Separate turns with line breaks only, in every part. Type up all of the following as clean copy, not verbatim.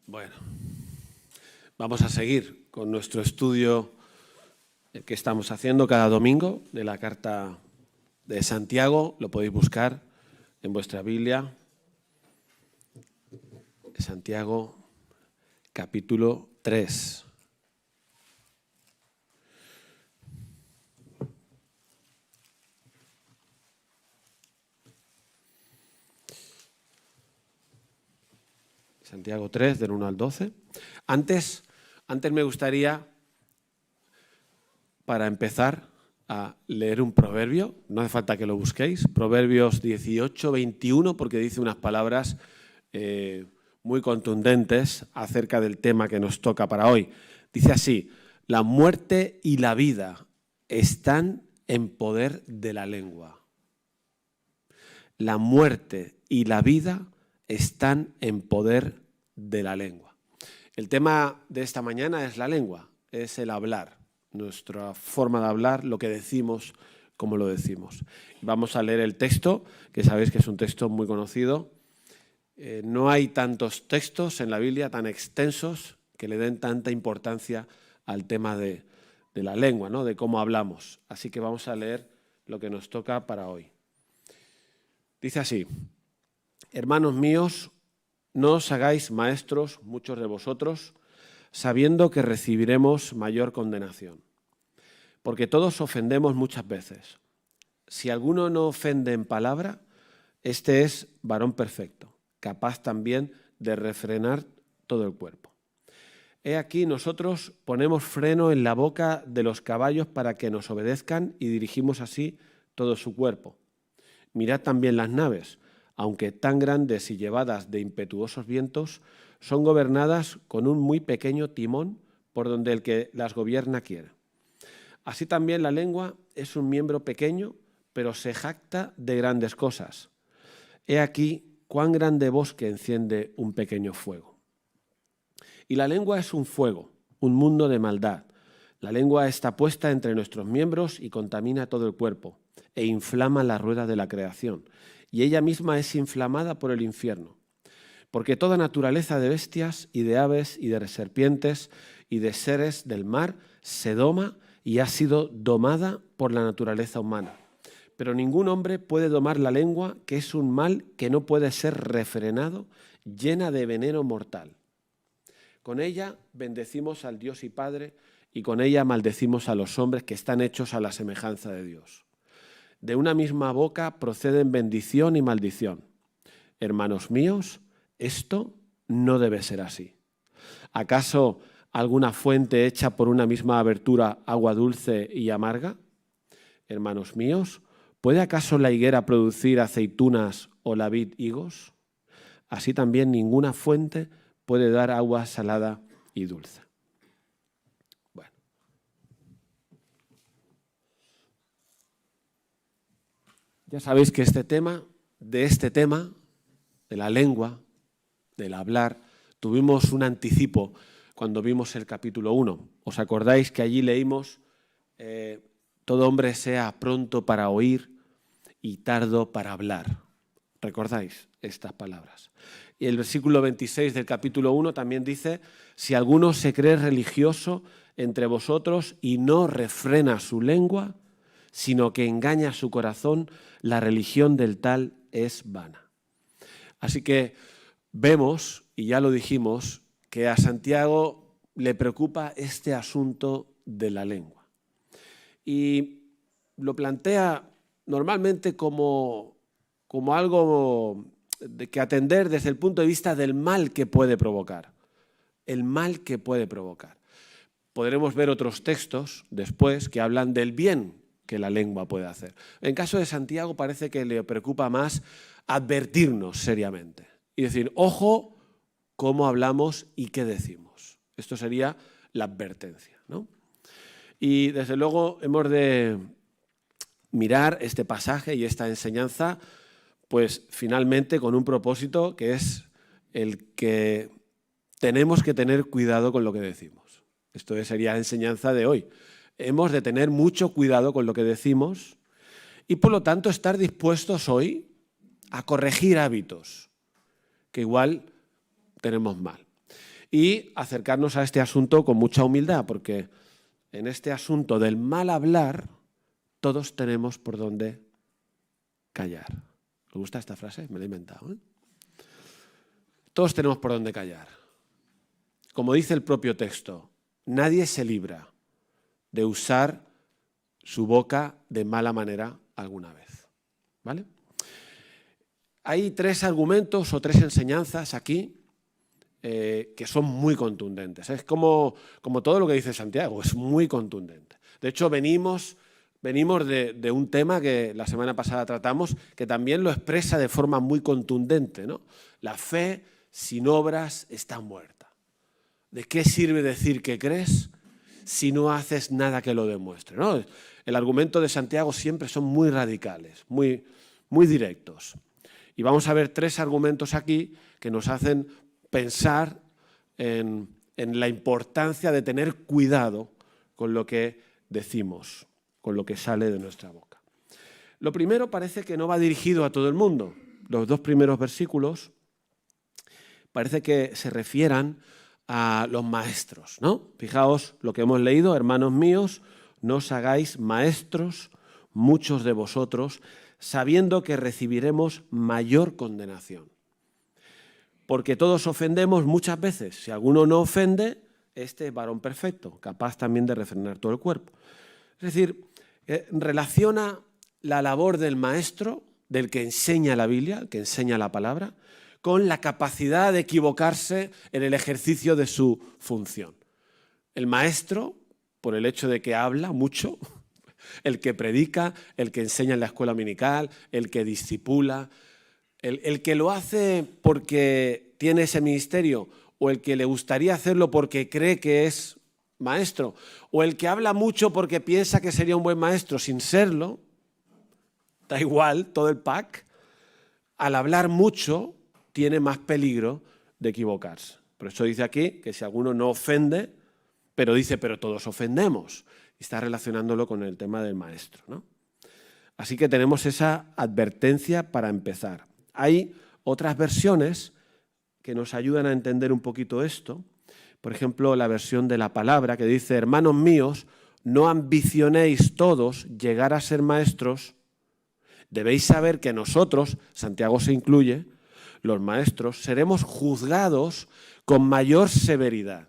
Bueno, vamos a seguir con nuestro estudio que estamos haciendo cada domingo de la carta de Santiago. Lo podéis buscar en vuestra Biblia. Santiago, capítulo 3. Santiago 3, del 1 al 12. Antes me gustaría, para empezar, a leer un proverbio. No hace falta que lo busquéis. Proverbios 18, 21, porque dice unas palabras muy contundentes acerca del tema que nos toca para hoy. Dice así: la muerte y la vida están en poder de la lengua. La muerte y la vida están en poder de la lengua. El tema de esta mañana es la lengua, es el hablar, nuestra forma de hablar, lo que decimos, cómo lo decimos. Vamos a leer el texto, que sabéis que es un texto muy conocido. No hay tantos textos en la Biblia tan extensos que le den tanta importancia al tema de la lengua, ¿no? De cómo hablamos. Así que vamos a leer lo que nos toca para hoy. Dice así: hermanos míos, no os hagáis maestros muchos de vosotros, sabiendo que recibiremos mayor condenación. Porque todos ofendemos muchas veces. Si alguno no ofende en palabra, este es varón perfecto, capaz también de refrenar todo el cuerpo. He aquí nosotros ponemos freno en la boca de los caballos para que nos obedezcan y dirigimos así todo su cuerpo. Mirad también las naves, aunque tan grandes y llevadas de impetuosos vientos, son gobernadas con un muy pequeño timón por donde el que las gobierna quiere. Así también la lengua es un miembro pequeño, pero se jacta de grandes cosas. He aquí cuán grande bosque enciende un pequeño fuego. Y la lengua es un fuego, un mundo de maldad. La lengua está puesta entre nuestros miembros y contamina todo el cuerpo, e inflama la rueda de la creación, y ella misma es inflamada por el infierno. Porque toda naturaleza de bestias y de aves y de serpientes y de seres del mar se doma y ha sido domada por la naturaleza humana. Pero ningún hombre puede domar la lengua, que es un mal que no puede ser refrenado, llena de veneno mortal. Con ella bendecimos al Dios y Padre, y con ella maldecimos a los hombres que están hechos a la semejanza de Dios. De una misma boca proceden bendición y maldición. Hermanos míos, esto no debe ser así. ¿Acaso alguna fuente hecha por una misma abertura agua dulce y amarga? Hermanos míos, ¿puede acaso la higuera producir aceitunas o la vid higos? Así también ninguna fuente puede dar agua salada y dulce. Bueno. Ya sabéis que de la lengua, del hablar, tuvimos un anticipo cuando vimos el capítulo 1. ¿Os acordáis que allí leímos todo hombre sea pronto para oír y tardo para hablar? ¿Recordáis estas palabras? Y el versículo 26 del capítulo 1 también dice: si alguno se cree religioso entre vosotros y no refrena su lengua, sino que engaña su corazón, la religión del tal es vana. Así que vemos, y ya lo dijimos, que a Santiago le preocupa este asunto de la lengua. Y lo plantea normalmente como algo que atender desde el punto de vista del mal que puede provocar. El mal que puede provocar. Podremos ver otros textos después que hablan del bien que la lengua puede hacer. En caso de Santiago parece que le preocupa más advertirnos seriamente y decir: ojo cómo hablamos y qué decimos. Esto sería la advertencia, ¿no? Y desde luego hemos de mirar este pasaje y esta enseñanza, pues finalmente con un propósito, que es el que tenemos que tener cuidado con lo que decimos. Esto sería la enseñanza de hoy. Hemos de tener mucho cuidado con lo que decimos y, por lo tanto, estar dispuestos hoy a corregir hábitos que igual tenemos mal. y acercarnos a este asunto con mucha humildad, porque en este asunto del mal hablar todos tenemos por dónde callar. ¿Os gusta esta frase? Me la he inventado, ¿eh? Todos tenemos por dónde callar. Como dice el propio texto, nadie se libra de usar su boca de mala manera alguna vez. ¿Vale? Hay 3 argumentos o 3 enseñanzas aquí que son muy contundentes. Es como todo lo que dice Santiago, es muy contundente. De hecho, venimos de un tema que la semana pasada tratamos, que también lo expresa de forma muy contundente, ¿no? La fe sin obras está muerta. ¿De qué sirve decir que crees si no haces nada que lo demuestre, ¿no? El argumento de Santiago siempre son muy radicales, muy directos. Y vamos a ver 3 argumentos aquí que nos hacen pensar en la importancia de tener cuidado con lo que decimos, con lo que sale de nuestra boca. Lo primero parece que no va dirigido a todo el mundo. Los 2 primeros versículos parece que se refieran a los maestros, ¿no? Fijaos lo que hemos leído, hermanos míos, no os hagáis maestros muchos de vosotros, sabiendo que recibiremos mayor condenación. Porque todos ofendemos muchas veces. Si alguno no ofende, este es varón perfecto, capaz también de refrenar todo el cuerpo. Es decir, relaciona la labor del maestro, del que enseña la Biblia, el que enseña la palabra, con la capacidad de equivocarse en el ejercicio de su función. El maestro, por el hecho de que habla mucho, el que predica, el que enseña en la escuela dominical, el que discipula, el que lo hace porque tiene ese ministerio, o el que le gustaría hacerlo porque cree que es maestro, o el que habla mucho porque piensa que sería un buen maestro sin serlo, da igual, todo el pack, al hablar mucho tiene más peligro de equivocarse. Por eso dice aquí que si alguno no ofende, pero dice, pero todos ofendemos. Y está relacionándolo con el tema del maestro, ¿no? Así que tenemos esa advertencia para empezar. Hay otras versiones que nos ayudan a entender un poquito esto. Por ejemplo, la versión de la palabra que dice, hermanos míos, no ambicionéis todos llegar a ser maestros. Debéis saber que nosotros, Santiago se incluye, los maestros, seremos juzgados con mayor severidad.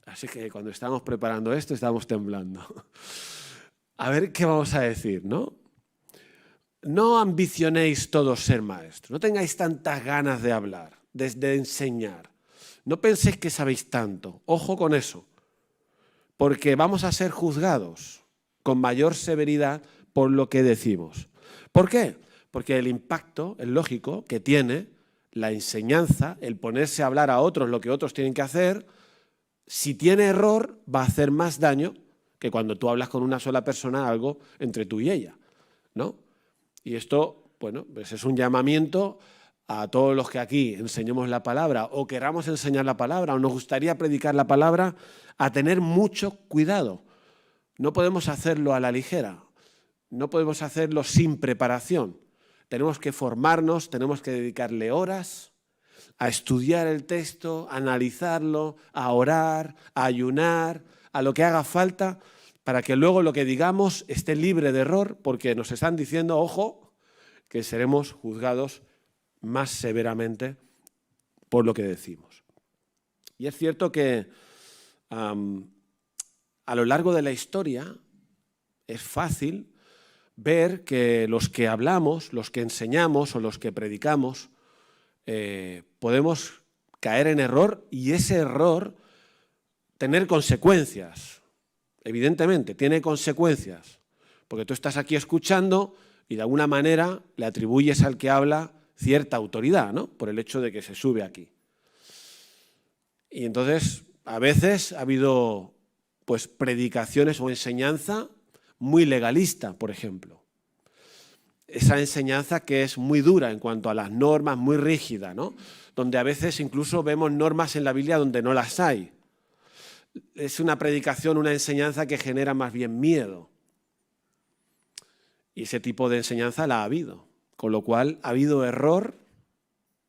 Así que cuando estábamos preparando esto, estábamos temblando. A ver qué vamos a decir, ¿no? No ambicionéis todos ser maestros, no tengáis tantas ganas de hablar, de enseñar. No penséis que sabéis tanto, ojo con eso, porque vamos a ser juzgados con mayor severidad por lo que decimos. ¿Por qué? Porque el impacto, el lógico, que tiene la enseñanza, el ponerse a hablar a otros lo que otros tienen que hacer, si tiene error va a hacer más daño que cuando tú hablas con una sola persona algo entre tú y ella, ¿no? Y esto, bueno, pues es un llamamiento a todos los que aquí enseñemos la palabra o queramos enseñar la palabra o nos gustaría predicar la palabra, a tener mucho cuidado. No podemos hacerlo a la ligera, no podemos hacerlo sin preparación. Tenemos que formarnos, tenemos que dedicarle horas a estudiar el texto, a analizarlo, a orar, a ayunar, a lo que haga falta, para que luego lo que digamos esté libre de error, porque nos están diciendo, ojo, que seremos juzgados más severamente por lo que decimos. Y es cierto que a lo largo de la historia es fácil ver que los que hablamos, los que enseñamos o los que predicamos, podemos caer en error y ese error tener consecuencias. Evidentemente, tiene consecuencias, porque tú estás aquí escuchando y de alguna manera le atribuyes al que habla cierta autoridad, ¿no? Por el hecho de que se sube aquí. Y entonces, a veces ha habido pues, predicaciones o enseñanza muy legalista, por ejemplo. Esa enseñanza que es muy dura en cuanto a las normas, muy rígida, ¿no? Donde a veces incluso vemos normas en la Biblia donde no las hay. Es una predicación, una enseñanza que genera más bien miedo. Y ese tipo de enseñanza la ha habido. Con lo cual, ¿ha habido error?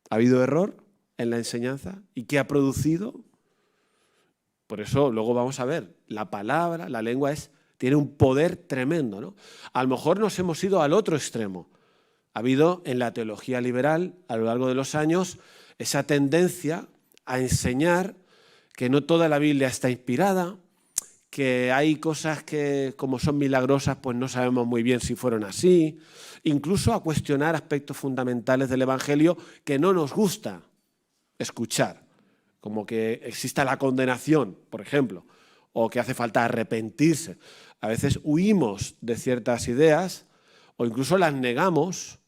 ¿Ha habido error? en la enseñanza y qué ha producido. Por eso luego vamos a ver, la palabra, la lengua tiene un poder tremendo, ¿no? A lo mejor nos hemos ido al otro extremo. Ha habido en la teología liberal, a lo largo de los años, esa tendencia a enseñar que no toda la Biblia está inspirada, que hay cosas que, como son milagrosas, pues no sabemos muy bien si fueron así, incluso a cuestionar aspectos fundamentales del Evangelio que no nos gusta escuchar, como que exista la condenación, por ejemplo, o que hace falta arrepentirse. A veces huimos de ciertas ideas o incluso las negamos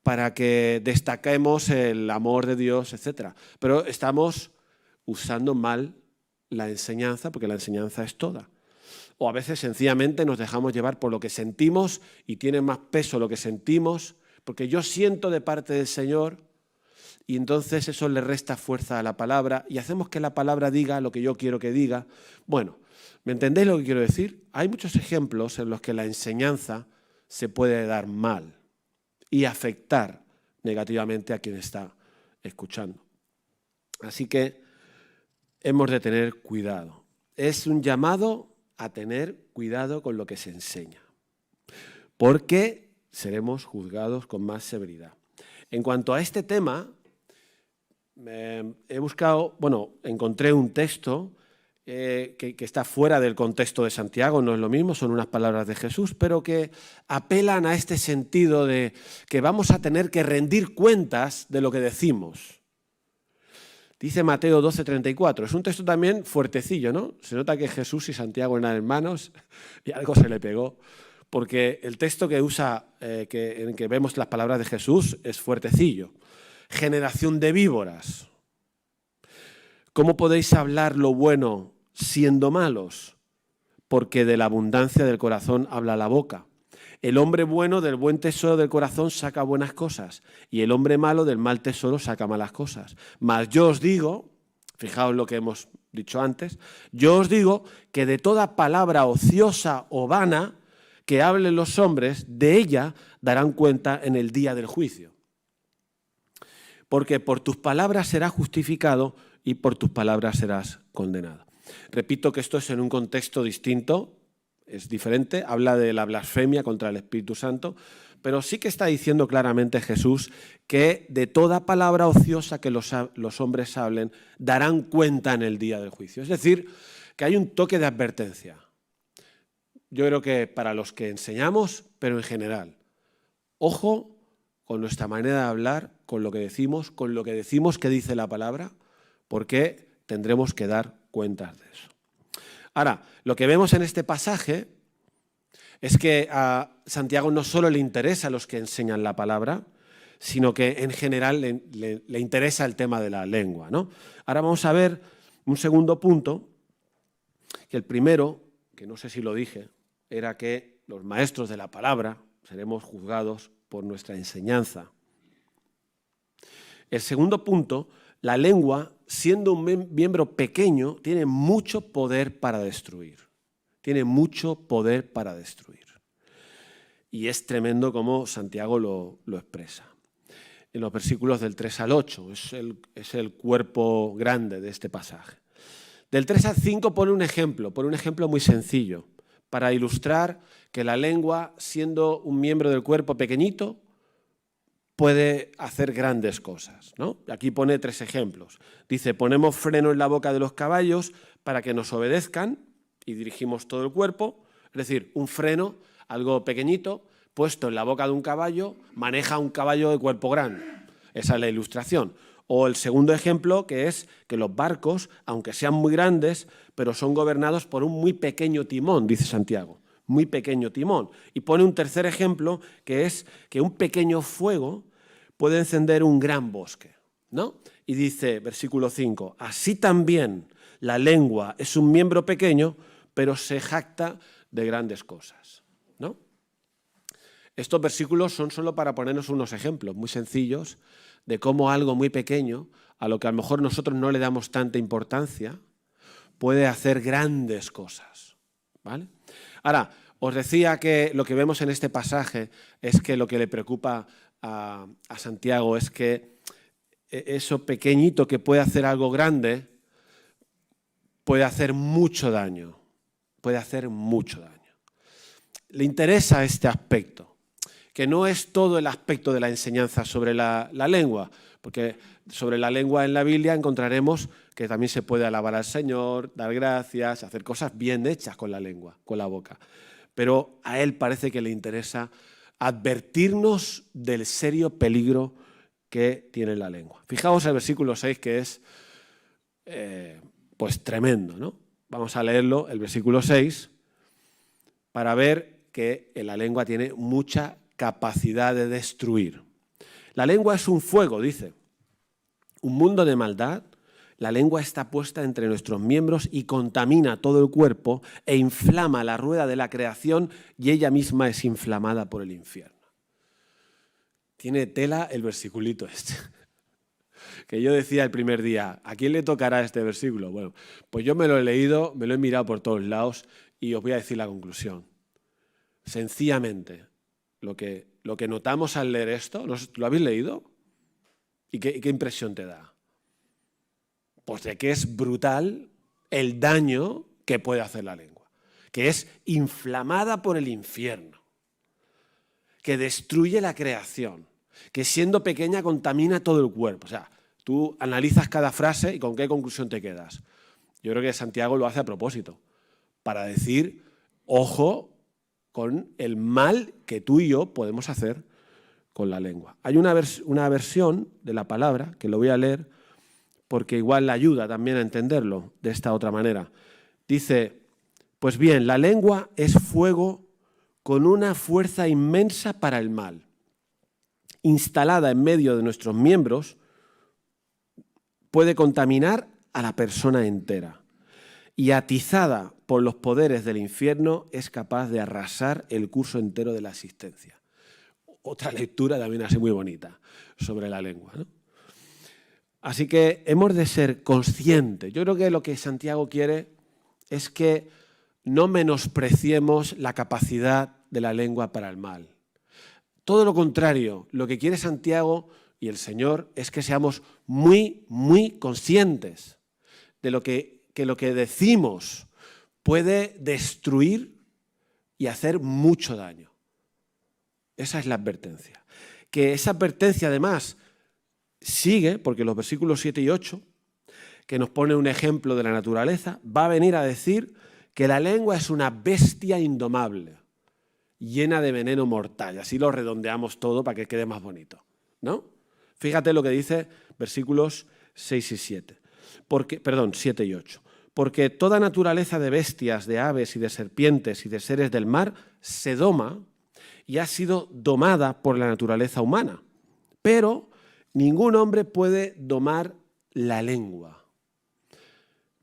para que destaquemos el amor de Dios, etc. Pero estamos usando mal la enseñanza, porque la enseñanza es toda. O a veces sencillamente nos dejamos llevar por lo que sentimos y tiene más peso lo que sentimos, porque yo siento de parte del Señor y entonces eso le resta fuerza a la palabra y hacemos que la palabra diga lo que yo quiero que diga. Bueno, ¿me entendéis lo que quiero decir? Hay muchos ejemplos en los que la enseñanza se puede dar mal y afectar negativamente a quien está escuchando. Así que hemos de tener cuidado. Es un llamado a tener cuidado con lo que se enseña, porque seremos juzgados con más severidad. En cuanto a este tema, he buscado, encontré un texto que está fuera del contexto de Santiago, no es lo mismo, son unas palabras de Jesús, pero que apelan a este sentido de que vamos a tener que rendir cuentas de lo que decimos. Dice Mateo 12:34, es un texto también fuertecillo, ¿no? Se nota que Jesús y Santiago eran hermanos y algo se le pegó, porque el texto que usa, en que vemos las palabras de Jesús, es fuertecillo. Generación de víboras. ¿Cómo podéis hablar lo bueno siendo malos? Porque de la abundancia del corazón habla la boca. El hombre bueno del buen tesoro del corazón saca buenas cosas y el hombre malo del mal tesoro saca malas cosas. Mas yo os digo, fijaos lo que hemos dicho antes, yo os digo que de toda palabra ociosa o vana que hablen los hombres, de ella darán cuenta en el día del juicio. Porque por tus palabras serás justificado y por tus palabras serás condenado. Repito que esto es en un contexto distinto, es diferente, habla de la blasfemia contra el Espíritu Santo, pero sí que está diciendo claramente Jesús que de toda palabra ociosa que los hombres hablen, darán cuenta en el día del juicio. Es decir, que hay un toque de advertencia. Yo creo que para los que enseñamos, pero en general, ojo con nuestra manera de hablar, con lo que decimos que dice la palabra, porque tendremos que dar cuentas de eso. Ahora, lo que vemos en este pasaje es que a Santiago no solo le interesa a los que enseñan la palabra, sino que en general le interesa el tema de la lengua, ¿no? Ahora vamos a ver un segundo punto, que el primero, que no sé si lo dije, era que los maestros de la palabra seremos juzgados por nuestra enseñanza. El segundo punto, la lengua, siendo un miembro pequeño, tiene mucho poder para destruir. Tiene mucho poder para destruir. Y es tremendo como Santiago lo expresa. En los versículos del 3 al 8, es el cuerpo grande de este pasaje. Del 3 al 5 pone un ejemplo muy sencillo, para ilustrar que la lengua, siendo un miembro del cuerpo pequeñito, puede hacer grandes cosas, ¿no? Aquí pone 3 ejemplos. Dice, ponemos freno en la boca de los caballos para que nos obedezcan y dirigimos todo el cuerpo. Es decir, un freno, algo pequeñito, puesto en la boca de un caballo, maneja un caballo de cuerpo grande. Esa es la ilustración. O el segundo ejemplo, que es que los barcos, aunque sean muy grandes, pero son gobernados por un muy pequeño timón, dice Santiago. Muy pequeño timón. Y pone un tercer ejemplo, que es que un pequeño fuego puede encender un gran bosque, ¿no? Y dice, versículo 5, así también la lengua es un miembro pequeño, pero se jacta de grandes cosas, ¿no? Estos versículos son solo para ponernos unos ejemplos muy sencillos de cómo algo muy pequeño, a lo que a lo mejor nosotros no le damos tanta importancia, puede hacer grandes cosas, ¿vale? Ahora, os decía que lo que vemos en este pasaje es que lo que le preocupa a Santiago es que eso pequeñito que puede hacer algo grande, puede hacer mucho daño. Puede hacer mucho daño. Le interesa este aspecto, que no es todo el aspecto de la enseñanza sobre la lengua, porque sobre la lengua en la Biblia encontraremos que también se puede alabar al Señor, dar gracias, hacer cosas bien hechas con la lengua, con la boca. Pero a él parece que le interesa advertirnos del serio peligro que tiene la lengua. Fijaos el versículo 6, que es pues tremendo, ¿no? Vamos a leerlo, el versículo 6, para ver que la lengua tiene mucha capacidad de destruir. La lengua es un fuego, dice, un mundo de maldad. La lengua está puesta entre nuestros miembros y contamina todo el cuerpo e inflama la rueda de la creación y ella misma es inflamada por el infierno. Tiene tela el versiculito este. Que yo decía el primer día, ¿a quién le tocará este versículo? Bueno, pues yo me lo he leído, me lo he mirado por todos lados y os voy a decir la conclusión. Sencillamente, lo que notamos al leer esto, ¿lo habéis leído? ¿Y qué impresión te da? Pues de que es brutal el daño que puede hacer la lengua, que es inflamada por el infierno, que destruye la creación, que siendo pequeña contamina todo el cuerpo. O sea, tú analizas cada frase y ¿con qué conclusión te quedas? Yo creo que Santiago lo hace a propósito, para decir, ojo con el mal que tú y yo podemos hacer con la lengua. Hay una versión de la palabra, que lo voy a leer, porque igual le ayuda también a entenderlo de esta otra manera. Dice, pues bien, la lengua es fuego con una fuerza inmensa para el mal. Instalada en medio de nuestros miembros, puede contaminar a la persona entera. Y atizada por los poderes del infierno, es capaz de arrasar el curso entero de la existencia. Otra lectura también así muy bonita sobre la lengua, ¿no? Así que hemos de ser conscientes. Yo creo que lo que Santiago quiere es que no menospreciemos la capacidad de la lengua para el mal. Todo lo contrario, lo que quiere Santiago y el Señor es que seamos muy, muy conscientes de que lo que decimos puede destruir y hacer mucho daño. Esa es la advertencia. Que esa advertencia además sigue, porque los versículos 7 y 8, que nos pone un ejemplo de la naturaleza, va a venir a decir que la lengua es una bestia indomable, llena de veneno mortal. Así lo redondeamos todo para que quede más bonito, ¿no? Fíjate lo que dice versículos 6 y 7. 7 y 8. Porque toda naturaleza de bestias, de aves y de serpientes y de seres del mar se doma y ha sido domada por la naturaleza humana. Pero ningún hombre puede domar la lengua.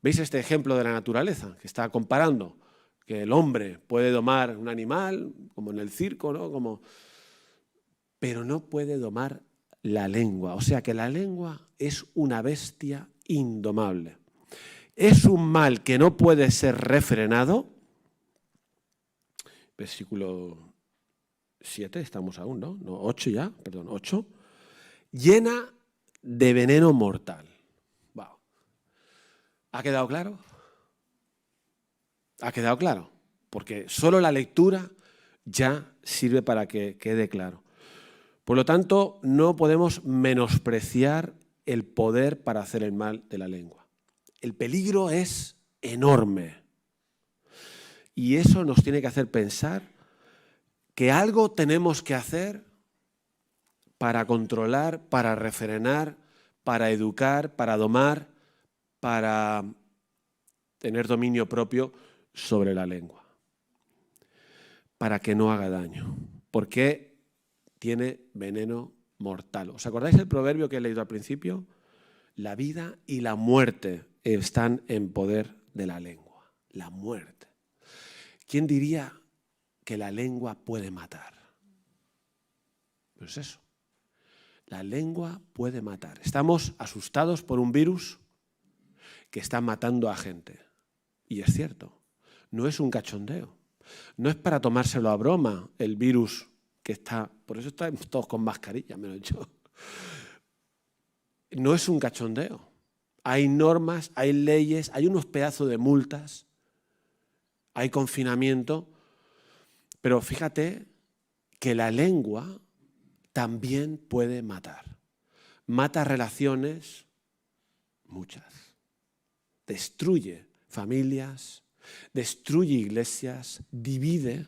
¿Veis este ejemplo de la naturaleza que está comparando? Que el hombre puede domar un animal, como en el circo, ¿no? Pero no puede domar la lengua. O sea que la lengua es una bestia indomable. Es un mal que no puede ser refrenado. Versículo 7, estamos aún, ¿no? No, 8 ya, perdón, 8. Llena de veneno mortal. Wow. ¿Ha quedado claro? ¿Ha quedado claro? Porque solo la lectura ya sirve para que quede claro. Por lo tanto, no podemos menospreciar el poder para hacer el mal de la lengua. El peligro es enorme. Y eso nos tiene que hacer pensar que algo tenemos que hacer para controlar, para refrenar, para educar, para domar, para tener dominio propio sobre la lengua, para que no haga daño, porque tiene veneno mortal. ¿Os acordáis del proverbio que he leído al principio? La vida y la muerte están en poder de la lengua. La muerte. ¿Quién diría que la lengua puede matar? Pues eso. La lengua puede matar. Estamos asustados por un virus que está matando a gente. Y es cierto, no es un cachondeo. No es para tomárselo a broma el virus que está... Por eso estamos todos con mascarilla, menos yo. no es un cachondeo. Hay normas, hay leyes, hay unos pedazos de multas, hay confinamiento, pero fíjate que la lengua también puede matar. Mata relaciones, muchas. Destruye familias, destruye iglesias, divide,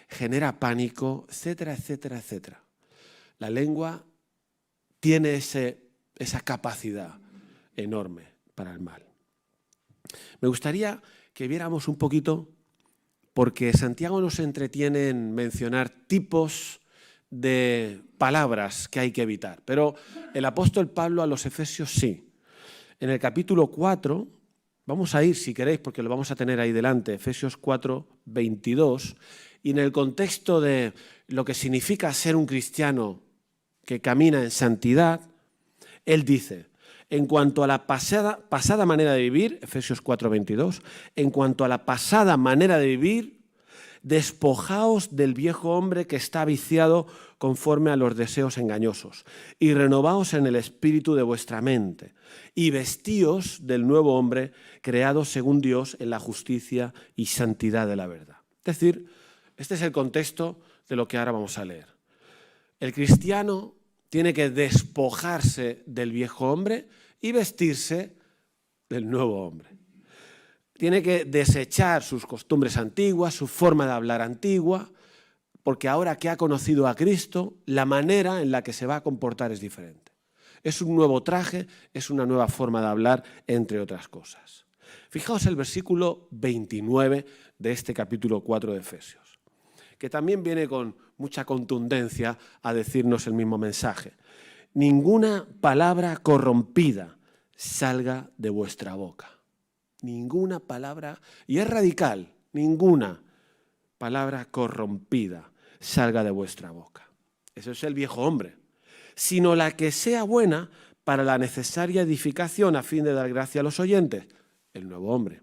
genera pánico, etcétera, etcétera, etcétera. La lengua tiene esa capacidad enorme para el mal. Me gustaría que viéramos un poquito, porque Santiago nos entretiene en mencionar tipos de palabras que hay que evitar, pero el apóstol Pablo a los Efesios sí. En el capítulo 4, vamos a ir si queréis, porque lo vamos a tener ahí delante, Efesios 4, 22, y en el contexto de lo que significa ser un cristiano que camina en santidad, él dice, en cuanto a la pasada manera de vivir, Efesios 4, 22, en cuanto a la pasada manera de vivir, despojaos del viejo hombre que está viciado conforme a los deseos engañosos y renovaos en el espíritu de vuestra mente y vestíos del nuevo hombre creado según Dios en la justicia y santidad de la verdad. Es decir, este es el contexto de lo que ahora vamos a leer. El cristiano tiene que despojarse del viejo hombre y vestirse del nuevo hombre. Tiene que desechar sus costumbres antiguas, su forma de hablar antigua, porque ahora que ha conocido a Cristo, la manera en la que se va a comportar es diferente. Es un nuevo traje, es una nueva forma de hablar, entre otras cosas. Fijaos el versículo 29 de este capítulo 4 de Efesios, que también viene con mucha contundencia a decirnos el mismo mensaje. Ninguna palabra corrompida salga de vuestra boca. Ninguna palabra, y es radical, ninguna palabra corrompida salga de vuestra boca. Eso es el viejo hombre. Sino la que sea buena para la necesaria edificación a fin de dar gracia a los oyentes. El nuevo hombre.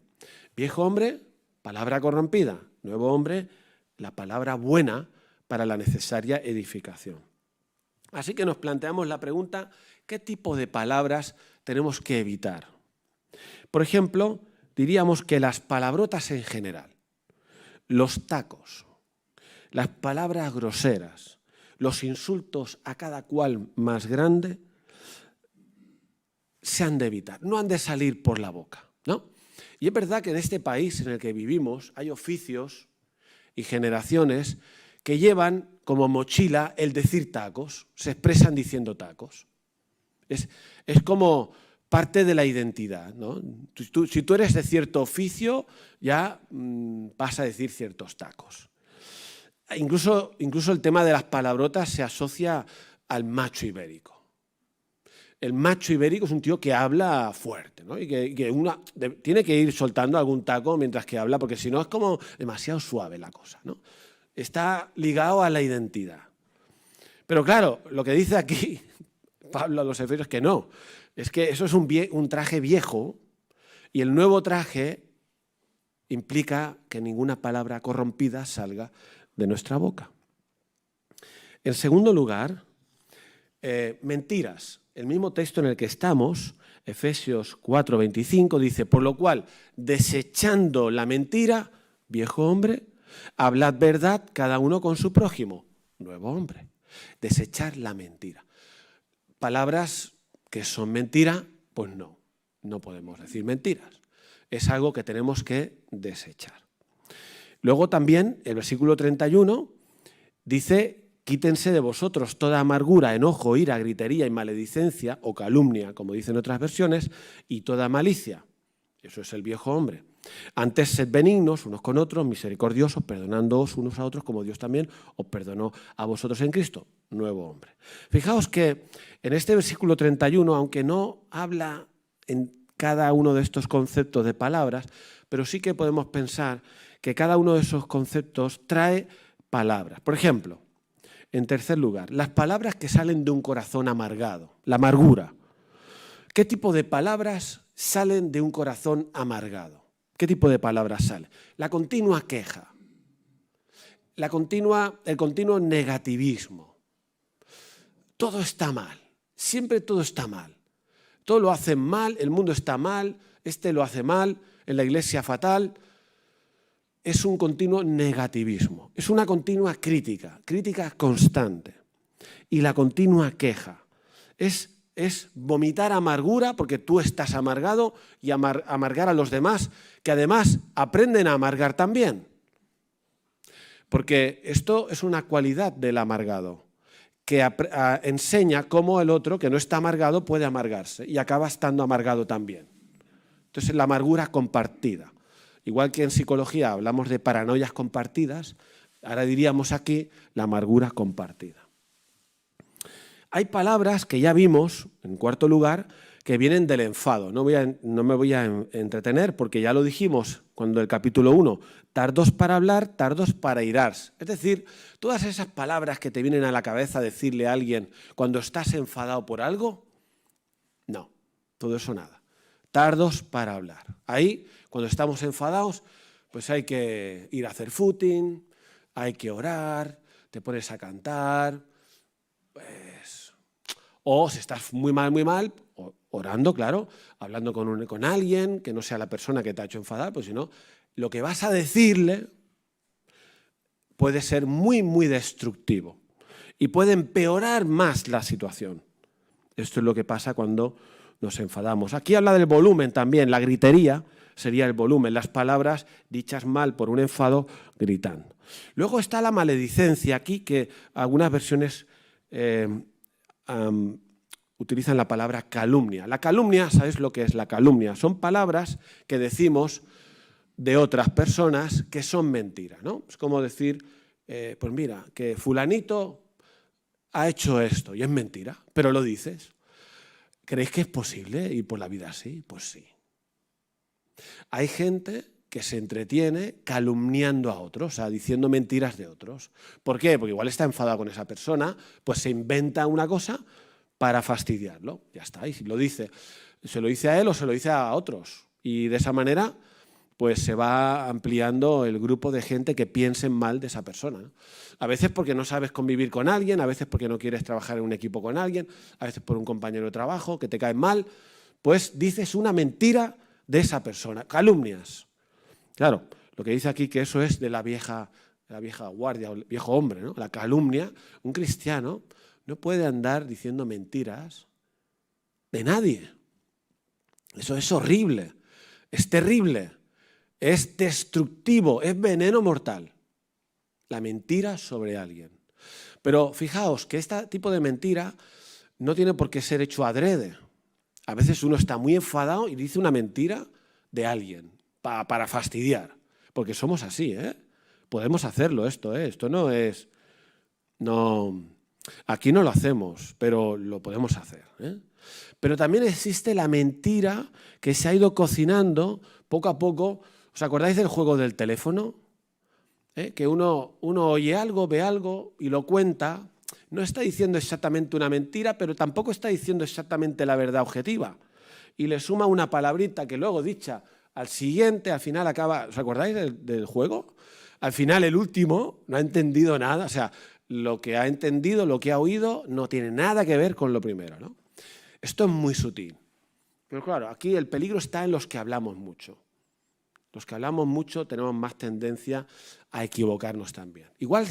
Viejo hombre, palabra corrompida. Nuevo hombre, la palabra buena para la necesaria edificación. Así que nos planteamos la pregunta, ¿qué tipo de palabras tenemos que evitar? Por ejemplo, diríamos que las palabrotas en general, los tacos, las palabras groseras, los insultos a cada cual más grande, se han de evitar, no han de salir por la boca, ¿no? Y es verdad que en este país en el que vivimos hay oficios y generaciones que llevan como mochila el decir tacos, se expresan diciendo tacos. Es como parte de la identidad, ¿no? Si tú eres de cierto oficio, ya vas a decir ciertos tacos. Incluso el tema de las palabrotas se asocia al macho ibérico. El macho ibérico es un tío que habla fuerte, ¿no? Y que tiene que ir soltando algún taco mientras que habla, porque si no es como demasiado suave la cosa, ¿no? Está ligado a la identidad. Pero claro, lo que dice aquí Pablo a los Efesios es que no. Es que eso es un traje viejo y el nuevo traje implica que ninguna palabra corrompida salga de nuestra boca. En segundo lugar, mentiras. El mismo texto en el que estamos, Efesios 4:25, dice, por lo cual, desechando la mentira, viejo hombre, hablad verdad cada uno con su prójimo, nuevo hombre. Desechar la mentira. Palabras que son mentira, pues no podemos decir mentiras. Es algo que tenemos que desechar. Luego también el versículo 31 dice, quítense de vosotros toda amargura, enojo, ira, gritería y maledicencia o calumnia, como dicen otras versiones, y toda malicia. Eso es el viejo hombre. Antes sed benignos unos con otros, misericordiosos, perdonándoos unos a otros como Dios también os perdonó a vosotros en Cristo. Nuevo hombre. Fijaos que en este versículo 31, aunque no habla en cada uno de estos conceptos de palabras, pero sí que podemos pensar que cada uno de esos conceptos trae palabras. Por ejemplo, en tercer lugar, las palabras que salen de un corazón amargado, la amargura. ¿Qué tipo de palabras salen de un corazón amargado? ¿Qué tipo de palabras salen? La continua queja, el continuo negativismo. Todo está mal, Siempre todo está mal. Todo lo hacen mal, el mundo está mal, este lo hace mal, en la iglesia fatal. Es un continuo negativismo, es una continua crítica constante. Y la continua queja es vomitar amargura porque tú estás amargado y amargar a los demás, que además aprenden a amargar también. Porque esto es una cualidad del amargado, que enseña cómo el otro, que no está amargado, puede amargarse y acaba estando amargado también. Entonces, la amargura compartida. Igual que en psicología hablamos de paranoias compartidas, ahora diríamos aquí la amargura compartida. Hay palabras que ya vimos, en cuarto lugar, que vienen del enfado. No me voy a entretener porque ya lo dijimos cuando el capítulo 1, tardos para hablar, tardos para irarse. Es decir, todas esas palabras que te vienen a la cabeza decirle a alguien cuando estás enfadado por algo, no, todo eso nada. Tardos para hablar. Ahí, cuando estamos enfadados, pues hay que ir a hacer footing, hay que orar, te pones a cantar, o si estás muy mal, orando, claro, hablando con alguien que no sea la persona que te ha hecho enfadar, pues si no, lo que vas a decirle puede ser muy, muy destructivo y puede empeorar más la situación. Esto es lo que pasa cuando nos enfadamos. Aquí habla del volumen también, la gritería sería el volumen, las palabras dichas mal por un enfado gritando. Luego está la maledicencia aquí, que algunas versiones utilizan la palabra calumnia. La calumnia, ¿sabes lo que es la calumnia? Son palabras que decimos de otras personas que son mentiras, ¿no? Es como decir, pues mira, que fulanito ha hecho esto y es mentira, pero lo dices. ¿Creéis que es posible ir por la vida así? Pues sí. Hay gente que se entretiene calumniando a otros, o sea, diciendo mentiras de otros. ¿Por qué? Porque igual está enfadado con esa persona, pues se inventa una cosa para fastidiarlo. Ya está, y si lo dice, se lo dice a él o se lo dice a otros. Y de esa manera, pues se va ampliando el grupo de gente que piensen mal de esa persona, ¿no? A veces porque no sabes convivir con alguien, a veces porque no quieres trabajar en un equipo con alguien, a veces por un compañero de trabajo que te cae mal, pues dices una mentira de esa persona, calumnias. Claro, lo que dice aquí que eso es de la vieja guardia, o el viejo hombre, ¿no? La calumnia. Un cristiano no puede andar diciendo mentiras de nadie. Eso es horrible, es terrible, es destructivo, es veneno mortal. La mentira sobre alguien. Pero fijaos que este tipo de mentira no tiene por qué ser hecho adrede. A veces uno está muy enfadado y dice una mentira de alguien para fastidiar. Porque somos así, ¿eh? Podemos hacerlo esto, ¿eh? Esto no es... No, aquí no lo hacemos, pero lo podemos hacer, ¿eh? Pero también existe la mentira que se ha ido cocinando poco a poco. ¿Os acordáis del juego del teléfono? Que uno oye algo, ve algo y lo cuenta. No está diciendo exactamente una mentira, pero tampoco está diciendo exactamente la verdad objetiva. Y le suma una palabrita que luego dicha al siguiente, al final acaba... ¿Os acordáis del juego? Al final el último no ha entendido nada. O sea, lo que ha entendido, lo que ha oído, no tiene nada que ver con lo primero, ¿no? Esto es muy sutil. Pero claro, aquí el peligro está en los que hablamos mucho. Los que hablamos mucho tenemos más tendencia a equivocarnos también. Igual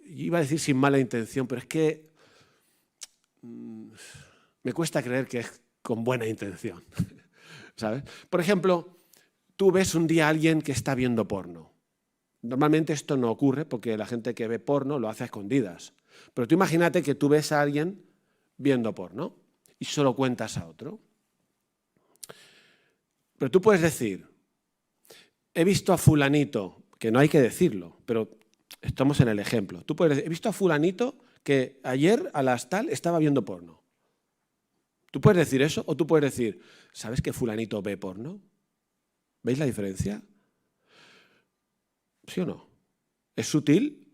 iba a decir sin mala intención, pero es que me cuesta creer que es con buena intención, ¿sabes? Por ejemplo, tú ves un día a alguien que está viendo porno. Normalmente esto no ocurre porque la gente que ve porno lo hace a escondidas. Pero tú imagínate que tú ves a alguien viendo porno y solo cuentas a otro. Pero tú puedes decir, he visto a fulanito, que no hay que decirlo, pero estamos en el ejemplo. Tú puedes decir, he visto a fulanito que ayer a las tal estaba viendo porno. ¿Tú puedes decir eso? O tú puedes decir, ¿sabes que fulanito ve porno? ¿Veis la diferencia? ¿Sí o no? Es sutil,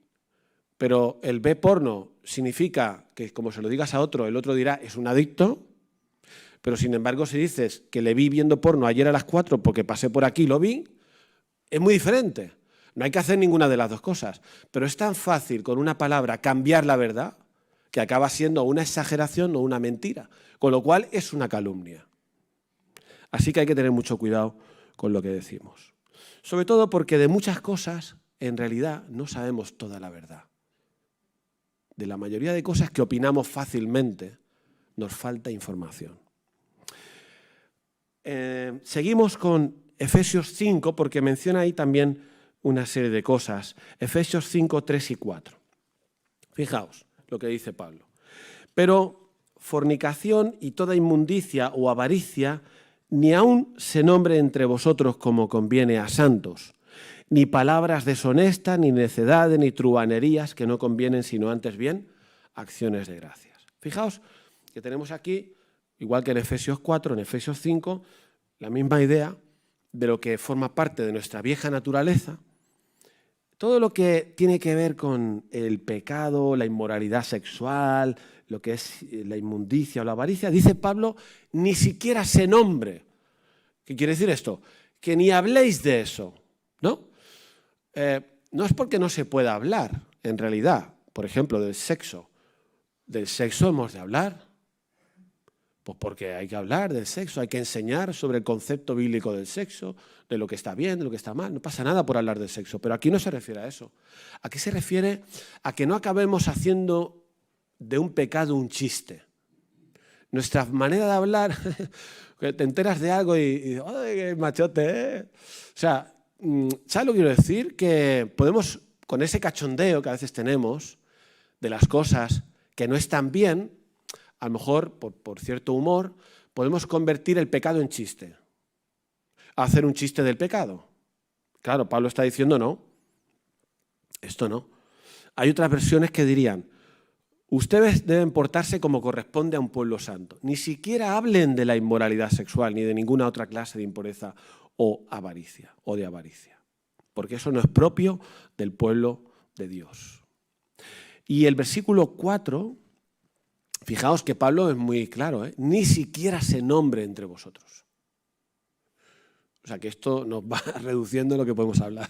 pero el ve porno significa que como se lo digas a otro, el otro dirá, es un adicto, pero sin embargo si dices que le vi viendo porno ayer a las 4 porque pasé por aquí y lo vi, es muy diferente. No hay que hacer ninguna de las dos cosas, pero es tan fácil con una palabra cambiar la verdad, que acaba siendo una exageración o una mentira, con lo cual es una calumnia. Así que hay que tener mucho cuidado con lo que decimos. Sobre todo porque de muchas cosas, en realidad, no sabemos toda la verdad. De la mayoría de cosas que opinamos fácilmente, nos falta información. Seguimos con Efesios 5, porque menciona ahí también una serie de cosas. Efesios 5, 3 y 4. Fijaos lo que dice Pablo. Pero fornicación y toda inmundicia o avaricia ni aun se nombre entre vosotros como conviene a santos, ni palabras deshonestas, ni necedades, ni truhanerías que no convienen, sino antes bien acciones de gracias. Fijaos que tenemos aquí, igual que en Efesios 4, en Efesios 5, la misma idea de lo que forma parte de nuestra vieja naturaleza. Todo lo que tiene que ver con el pecado, la inmoralidad sexual, lo que es la inmundicia o la avaricia, dice Pablo, ni siquiera se nombre. ¿Qué quiere decir esto? Que ni habléis de eso, ¿no? No es porque no se pueda hablar, en realidad, por ejemplo, del sexo. ¿Del sexo hemos de hablar? Pues porque hay que hablar del sexo, hay que enseñar sobre el concepto bíblico del sexo, de lo que está bien, de lo que está mal. No pasa nada por hablar del sexo, pero aquí no se refiere a eso. Aquí se refiere a que no acabemos haciendo de un pecado un chiste. Nuestra manera de hablar, que te enteras de algo y ¡ay, qué machote! ¿Eh? O sea, ¿sabes lo que quiero decir? Que podemos, con ese cachondeo que a veces tenemos de las cosas que no están bien, a lo mejor, por cierto humor, podemos convertir el pecado en chiste. Hacer un chiste del pecado. Claro, Pablo está diciendo no. Esto no. Hay otras versiones que dirían, ustedes deben portarse como corresponde a un pueblo santo. Ni siquiera hablen de la inmoralidad sexual ni de ninguna otra clase de impureza o avaricia o de avaricia. Porque eso no es propio del pueblo de Dios. Y el versículo 4... Fijaos que Pablo es muy claro, ¿eh? Ni siquiera se nombre entre vosotros. O sea que esto nos va reduciendo lo que podemos hablar.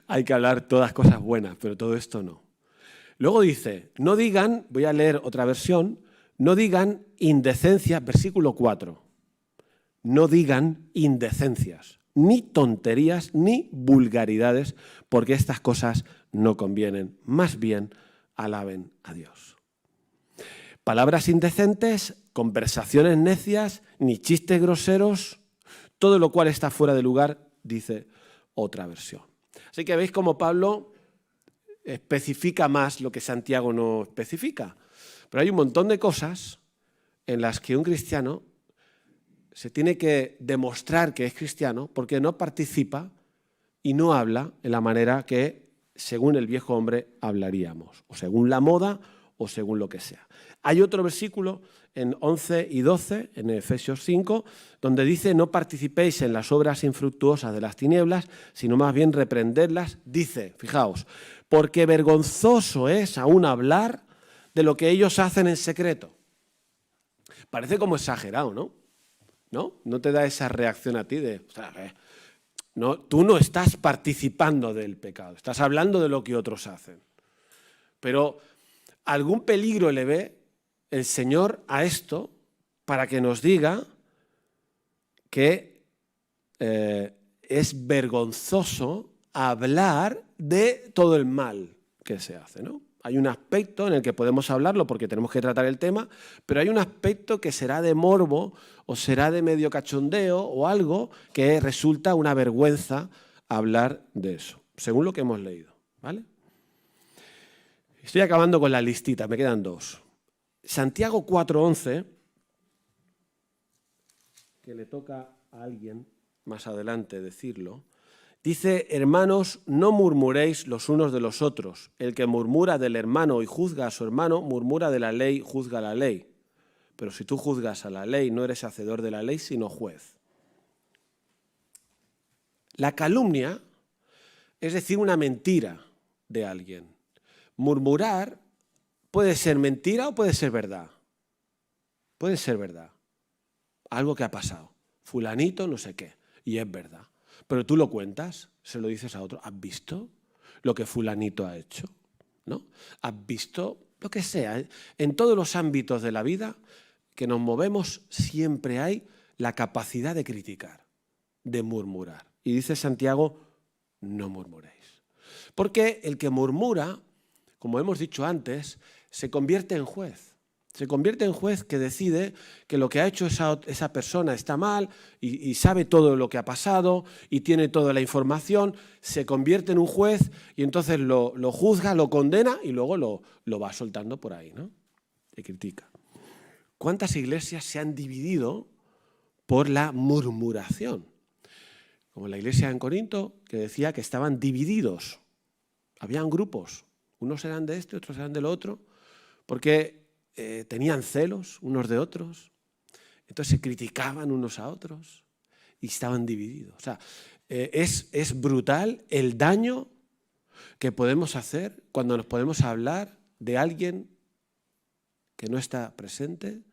Hay que hablar todas cosas buenas, pero todo esto no. Luego dice, no digan, voy a leer otra versión, no digan indecencias, versículo 4. No digan indecencias, ni tonterías, ni vulgaridades, porque estas cosas no convienen. Más bien, alaben a Dios. Palabras indecentes, conversaciones necias, ni chistes groseros, todo lo cual está fuera de lugar, dice otra versión. Así que veis cómo Pablo especifica más lo que Santiago no especifica. Pero hay un montón de cosas en las que un cristiano se tiene que demostrar que es cristiano porque no participa y no habla en la manera que, según el viejo hombre, hablaríamos, o según la moda, o según lo que sea. Hay otro versículo en 11 y 12, en Efesios 5, donde dice, no participéis en las obras infructuosas de las tinieblas, sino más bien reprenderlas. Dice, fijaos, porque vergonzoso es aún hablar de lo que ellos hacen en secreto. Parece como exagerado, ¿no? ¿No te da esa reacción a ti de, no, tú no estás participando del pecado, estás hablando de lo que otros hacen. Pero algún peligro le ve el Señor a esto para que nos diga que es vergonzoso hablar de todo el mal que se hace, ¿no? Hay un aspecto en el que podemos hablarlo porque tenemos que tratar el tema, pero hay un aspecto que será de morbo o será de medio cachondeo o algo que resulta una vergüenza hablar de eso, según lo que hemos leído, ¿vale? Estoy acabando con la listita, me quedan dos. Santiago 4:11, que le toca a alguien más adelante decirlo, dice, hermanos, no murmuréis los unos de los otros. El que murmura del hermano y juzga a su hermano, murmura de la ley, juzga la ley. Pero si tú juzgas a la ley, no eres hacedor de la ley, sino juez. La calumnia es decir una mentira de alguien. Murmurar puede ser mentira o puede ser verdad. Puede ser verdad. Algo que ha pasado. Fulanito no sé qué. Y es verdad. Pero tú lo cuentas, se lo dices a otro. ¿Has visto lo que fulanito ha hecho? ¿No? ¿Has visto lo que sea, en todos los ámbitos de la vida que nos movemos siempre hay la capacidad de criticar, de murmurar. Y dice Santiago, no murmuréis. Porque el que murmura, como hemos dicho antes, se convierte en juez. Se convierte en juez que decide que lo que ha hecho esa persona está mal y sabe todo lo que ha pasado y tiene toda la información, se convierte en un juez y entonces lo juzga, lo condena y luego lo va soltando por ahí, ¿no? Y critica. ¿Cuántas iglesias se han dividido por la murmuración? Como la iglesia en Corinto, que decía que estaban divididos. Habían grupos, unos eran de este, otros eran del otro, porque tenían celos unos de otros, entonces se criticaban unos a otros y estaban divididos. O sea, es brutal el daño que podemos hacer cuando nos podemos hablar de alguien que no está presente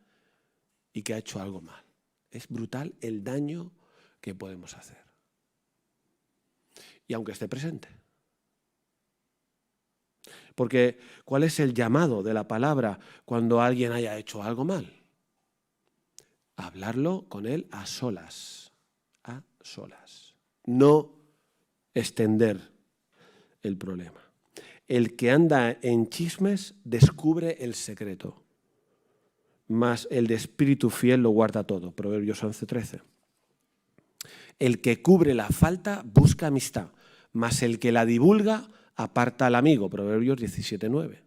y que ha hecho algo mal. Es brutal el daño que podemos hacer. Y aunque esté presente. Porque ¿cuál es el llamado de la palabra cuando alguien haya hecho algo mal? Hablarlo con él a solas. A solas. No extender el problema. El que anda en chismes descubre el secreto, mas el de espíritu fiel lo guarda todo. Proverbios 11:13. El que cubre la falta busca amistad, mas el que la divulga aparta al amigo. Proverbios 17:9.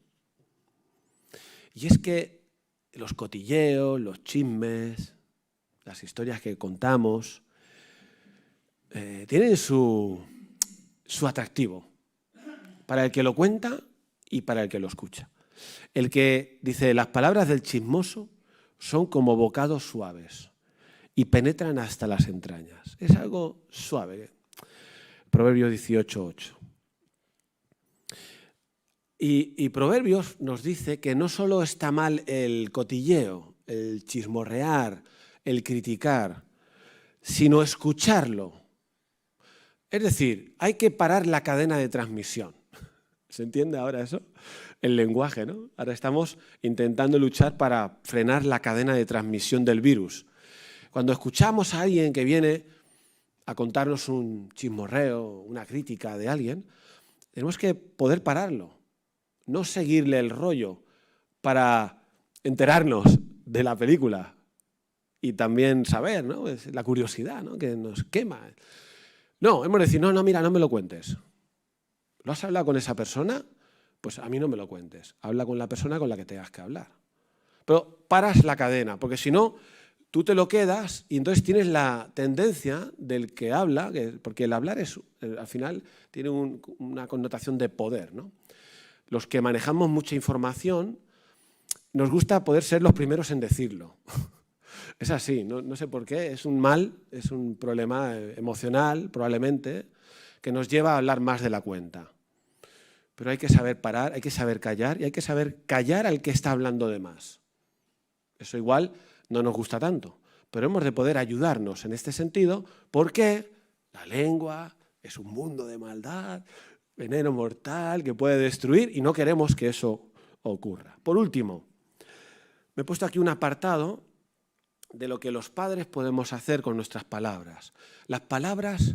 Y es que los cotilleos, los chismes, las historias que contamos, tienen su atractivo para el que lo cuenta y para el que lo escucha. El que dice, las palabras del chismoso son como bocados suaves y penetran hasta las entrañas. Es algo suave. Proverbios 18:8. Y Proverbios nos dice que no solo está mal el cotilleo, el chismorrear, el criticar, sino escucharlo. Es decir, hay que parar la cadena de transmisión. ¿Se entiende ahora eso? El lenguaje, ¿no? Ahora estamos intentando luchar para frenar la cadena de transmisión del virus. Cuando escuchamos a alguien que viene a contarnos un chismorreo, una crítica de alguien, tenemos que poder pararlo. No seguirle el rollo para enterarnos de la película y también saber, ¿no? Es la curiosidad, ¿no? Que nos quema. No, hemos de decir, no, mira, no me lo cuentes. ¿Lo has hablado con esa persona? Pues a mí no me lo cuentes. Habla con la persona con la que tengas que hablar. Pero paras la cadena, porque si no, tú te lo quedas y entonces tienes la tendencia del que habla, porque el hablar es, al final tiene una connotación de poder, ¿no? Los que manejamos mucha información, nos gusta poder ser los primeros en decirlo. Es así, no sé por qué, es un mal, es un problema emocional, probablemente, que nos lleva a hablar más de la cuenta. Pero hay que saber parar, hay que saber callar y hay que saber callar al que está hablando de más. Eso igual no nos gusta tanto, pero hemos de poder ayudarnos en este sentido porque la lengua es un mundo de maldad, veneno mortal que puede destruir y no queremos que eso ocurra. Por último, me he puesto aquí un apartado de lo que los padres podemos hacer con nuestras palabras. Las palabras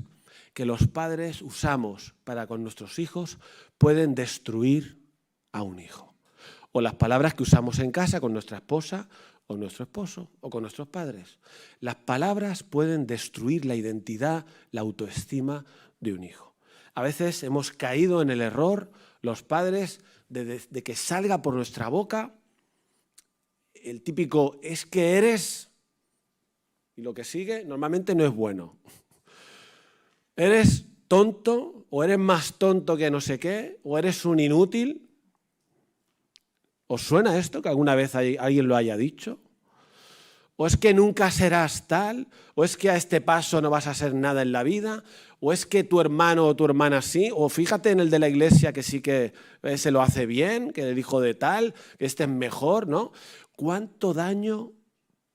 que los padres usamos para con nuestros hijos pueden destruir a un hijo. O las palabras que usamos en casa con nuestra esposa o nuestro esposo o con nuestros padres. Las palabras pueden destruir la identidad, la autoestima de un hijo. A veces hemos caído en el error, los padres, de que salga por nuestra boca el típico es que eres, y lo que sigue normalmente no es bueno. Eres tonto, o eres más tonto que no sé qué, o eres un inútil. ¿Os suena esto que alguna vez alguien lo haya dicho? ¿O es que nunca serás tal? ¿O es que a este paso no vas a ser nada en la vida? ¿O es que tu hermano o tu hermana sí? O fíjate en el de la iglesia que sí que se lo hace bien, que el hijo de tal, que este es mejor, ¿no? ¿Cuánto daño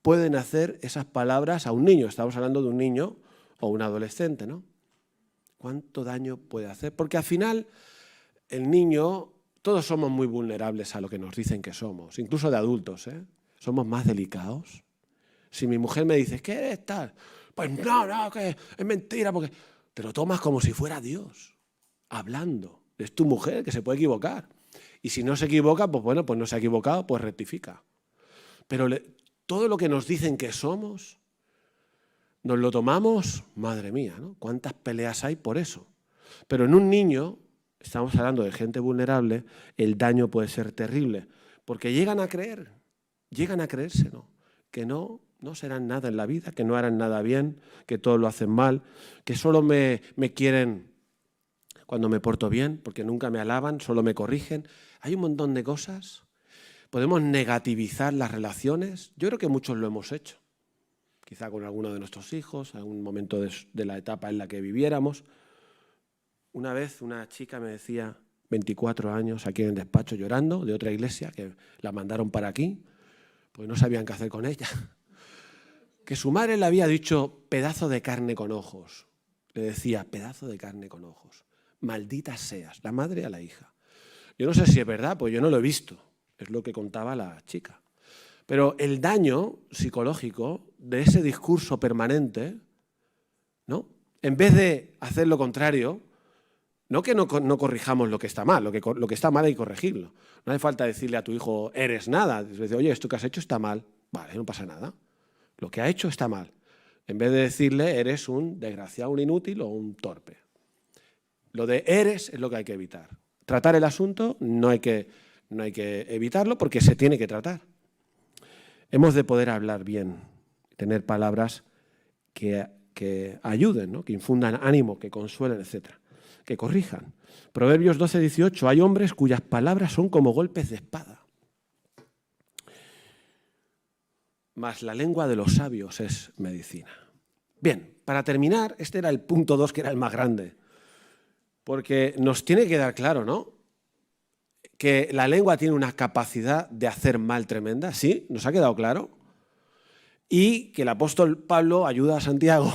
pueden hacer esas palabras a un niño? Estamos hablando de un niño o un adolescente, ¿no? ¿Cuánto daño puede hacer? Porque al final el niño Todos somos muy vulnerables a lo que nos dicen que somos, incluso de adultos, ¿eh? Somos más delicados. Si mi mujer me dice, ¿qué eres tal? Pues no, que es mentira, porque te lo tomas como si fuera Dios, hablando. Es tu mujer que se puede equivocar. Y si no se equivoca, pues bueno, pues no se ha equivocado, pues rectifica. Pero todo lo que nos dicen que somos, nos lo tomamos, madre mía, ¿no? ¿Cuántas peleas hay por eso? Pero en un niño, estamos hablando de gente vulnerable, el daño puede ser terrible, porque llegan a creerse, ¿no? Que no serán nada en la vida, que no harán nada bien, que todo lo hacen mal, que solo me quieren cuando me porto bien, porque nunca me alaban, solo me corrigen. Hay un montón de cosas. Podemos negativizar las relaciones. Yo creo que muchos lo hemos hecho. Quizá con alguno de nuestros hijos, en algún momento de la etapa en la que viviéramos. Una vez una chica me decía, 24 años, aquí en el despacho llorando, de otra iglesia, que la mandaron para aquí, pues no sabían qué hacer con ella. Que su madre le había dicho, pedazo de carne con ojos. Le decía, pedazo de carne con ojos. Maldita seas, la madre a la hija. Yo no sé si es verdad, pues yo no lo he visto. Es lo que contaba la chica. Pero el daño psicológico de ese discurso permanente, ¿no? En vez de hacer lo contrario, no que no corrijamos lo que está mal, lo que está mal hay que corregirlo. No hace falta decirle a tu hijo, eres nada. Dice, oye, esto que has hecho está mal. Vale, no pasa nada. Lo que ha hecho está mal. En vez de decirle, eres un desgraciado, un inútil o un torpe. Lo de eres es lo que hay que evitar. Tratar el asunto no hay que evitarlo porque se tiene que tratar. Hemos de poder hablar bien, tener palabras que ayuden, ¿no? Que infundan ánimo, que consuelen, etc. Que corrijan. Proverbios 12:18, hay hombres cuyas palabras son como golpes de espada. Mas la lengua de los sabios es medicina. Bien, para terminar, este era el punto 2, que era el más grande. Porque nos tiene que dar claro, ¿no? Que la lengua tiene una capacidad de hacer mal tremenda, ¿sí? ¿Nos ha quedado claro? Y que el apóstol Pablo ayuda a Santiago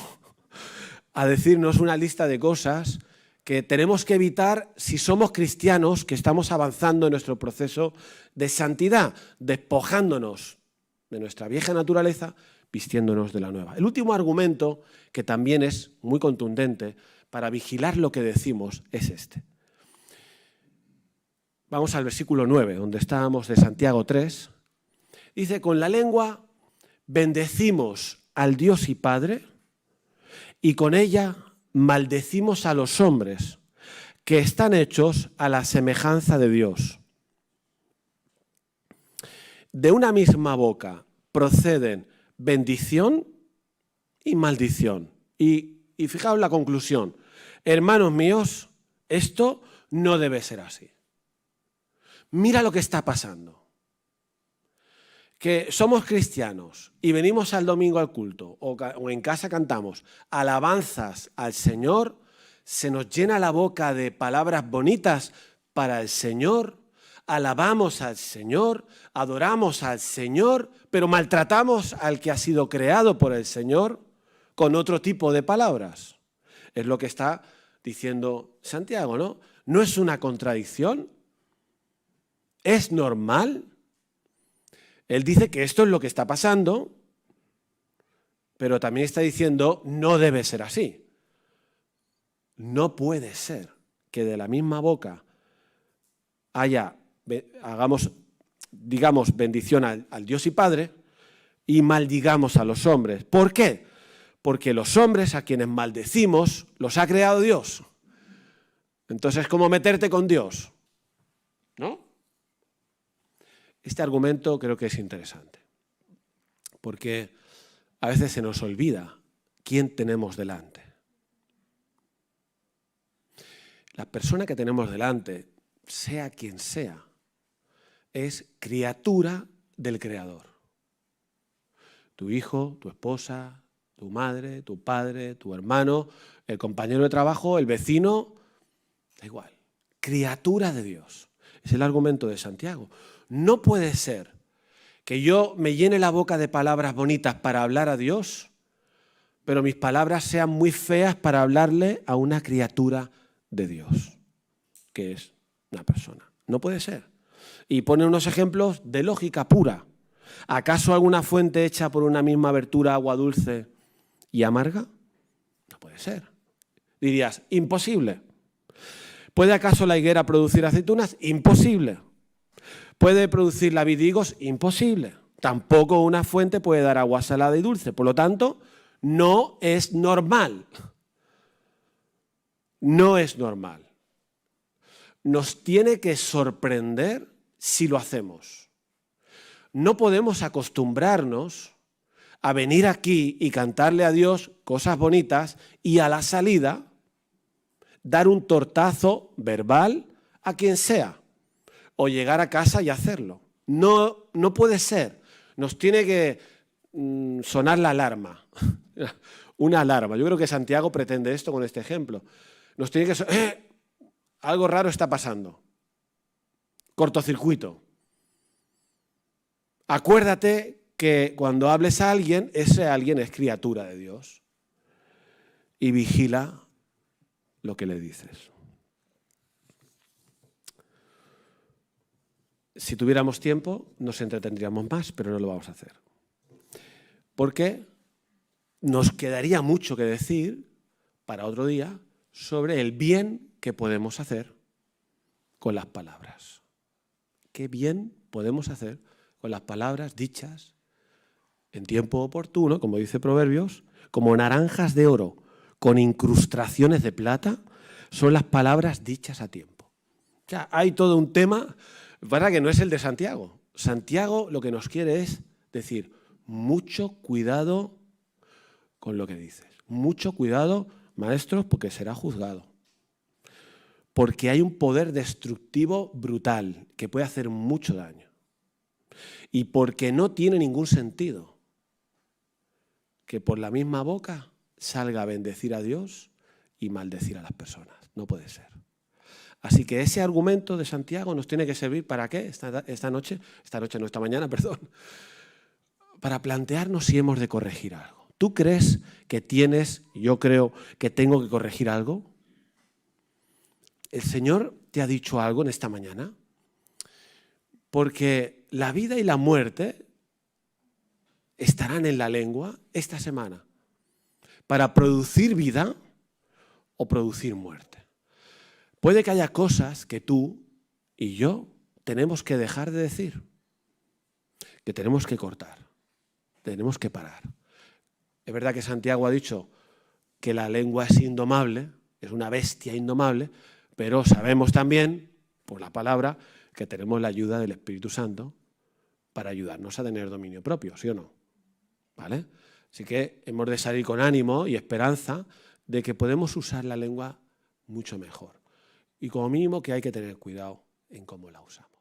a decirnos una lista de cosas que tenemos que evitar si somos cristianos que estamos avanzando en nuestro proceso de santidad, despojándonos de nuestra vieja naturaleza, vistiéndonos de la nueva. El último argumento, que también es muy contundente para vigilar lo que decimos, es este. Vamos al versículo 9, donde estábamos, de Santiago 3. Dice, con la lengua bendecimos al Dios y Padre, y con ella maldecimos a los hombres que están hechos a la semejanza de Dios. De una misma boca proceden bendición y maldición. Y fijaos la conclusión. Hermanos míos, esto no debe ser así. Mira lo que está pasando. Que somos cristianos y venimos al domingo al culto o en casa cantamos alabanzas al Señor, se nos llena la boca de palabras bonitas para el Señor, alabamos al Señor, adoramos al Señor, pero maltratamos al que ha sido creado por el Señor con otro tipo de palabras. Es lo que está diciendo Santiago, ¿no? ¿No es una contradicción? ¿Es normal? Él dice que esto es lo que está pasando, pero también está diciendo no debe ser así. No puede ser que de la misma boca digamos bendición al Dios y Padre y maldigamos a los hombres. ¿Por qué? Porque los hombres a quienes maldecimos los ha creado Dios. Entonces es como meterte con Dios, ¿no? Este argumento creo que es interesante, porque a veces se nos olvida quién tenemos delante. La persona que tenemos delante, sea quien sea, es criatura del Creador. Tu hijo, tu esposa, tu madre, tu padre, tu hermano, el compañero de trabajo, el vecino, da igual. Criatura de Dios. Es el argumento de Santiago. No puede ser que yo me llene la boca de palabras bonitas para hablar a Dios, pero mis palabras sean muy feas para hablarle a una criatura de Dios, que es una persona. No puede ser. Y pone unos ejemplos de lógica pura. ¿Acaso alguna fuente hecha por una misma abertura agua dulce y amarga? No puede ser. Dirías, imposible. ¿Puede acaso la higuera producir aceitunas? Imposible. ¿Puede producir la vid higos? Imposible. Tampoco una fuente puede dar agua salada y dulce. Por lo tanto, no es normal. No es normal. Nos tiene que sorprender si lo hacemos. No podemos acostumbrarnos a venir aquí y cantarle a Dios cosas bonitas y a la salida dar un tortazo verbal a quien sea o llegar a casa y hacerlo. No puede ser. Nos tiene que sonar la alarma. Una alarma. Yo creo que Santiago pretende esto con este ejemplo. Nos tiene que sonar, algo raro está pasando. Cortocircuito. Acuérdate que cuando hables a alguien, ese alguien es criatura de Dios. Y vigila lo que le dices. Si tuviéramos tiempo, nos entretendríamos más, pero no lo vamos a hacer. Porque nos quedaría mucho que decir para otro día sobre el bien que podemos hacer con las palabras. Qué bien podemos hacer con las palabras dichas en tiempo oportuno, como dice Proverbios, como naranjas de oro con incrustaciones de plata, son las palabras dichas a tiempo. O sea, hay todo un tema, para que no es el de Santiago. Santiago lo que nos quiere es decir, mucho cuidado con lo que dices. Mucho cuidado, maestros, porque será juzgado. Porque hay un poder destructivo brutal que puede hacer mucho daño. Y porque no tiene ningún sentido que por la misma boca salga a bendecir a Dios y maldecir a las personas. No puede ser. Así que ese argumento de Santiago nos tiene que servir ¿para qué? Esta mañana, perdón. Para plantearnos si hemos de corregir algo. ¿Tú crees que tienes, yo creo que tengo que corregir algo? ¿El Señor te ha dicho algo en esta mañana? Porque la vida y la muerte estarán en la lengua esta semana para producir vida o producir muerte. Puede que haya cosas que tú y yo tenemos que dejar de decir, que tenemos que cortar, tenemos que parar. Es verdad que Santiago ha dicho que la lengua es indomable, es una bestia indomable, pero sabemos también, por la palabra, que tenemos la ayuda del Espíritu Santo para ayudarnos a tener dominio propio, ¿sí o no? ¿Vale? Así que hemos de salir con ánimo y esperanza de que podemos usar la lengua mucho mejor. Y como mínimo que hay que tener cuidado en cómo la usamos.